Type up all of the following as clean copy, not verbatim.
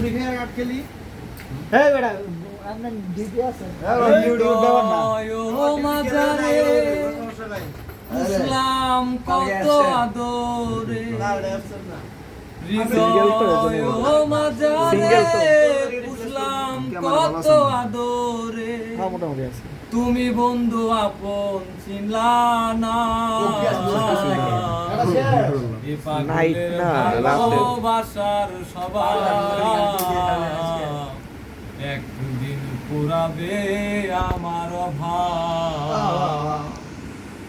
এই বেটা আপনার ডিপি আছে ইসলাম কত আদরে হৃদয় মাঝারে ইসলাম কত আদরে মোটামুটি আছে তুমি বন্ধু আপন চিনলা না ভালোবাসার সবাই একদিন পুরাবে আমার অভাব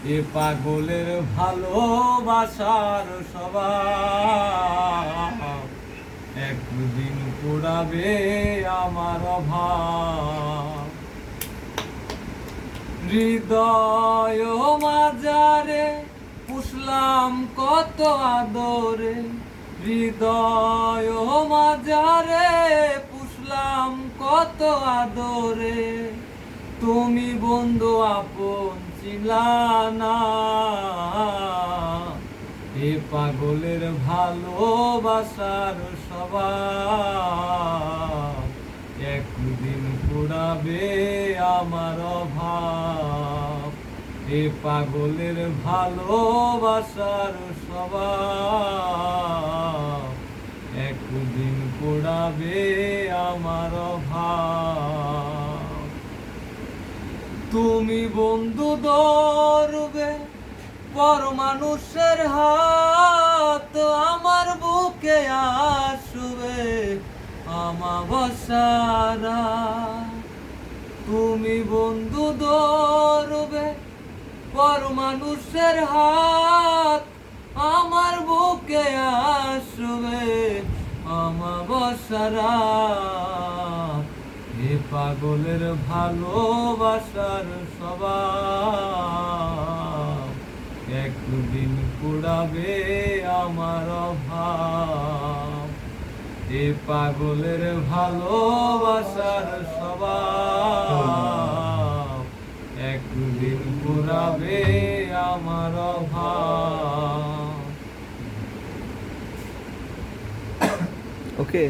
এ পাগলের ভালোবাসার সবাই একদিন পুরাবে আমার অভাব হৃদয় মাঝারে পুষলাম কত আদরে হৃদয় মাঝারে পুষলাম কত আদরে তুমি বন্ধু আপন চিনলা না এ পাগলের ভালোবাসার সবাই একদিন পুরাবে আমার অভাব এ পাগলের ভালোবাসার সবাই একদিন পুরাবে আমার অভাব তুমি বন্ধু ধরবে পর মানুষের হাত আমার বুকে আসবে আমাবসারা তুমি বন্ধু ধরবে পর মানুষের হাত আমার বুকে আসবে আমাবসারা এ পাগলের ভালোবাসার সবাই একদিন পুরাবে আমার অভাব এ পাগলের ভালোবাসার সবাই একদিন পুরাবে আমার অভাব ওকে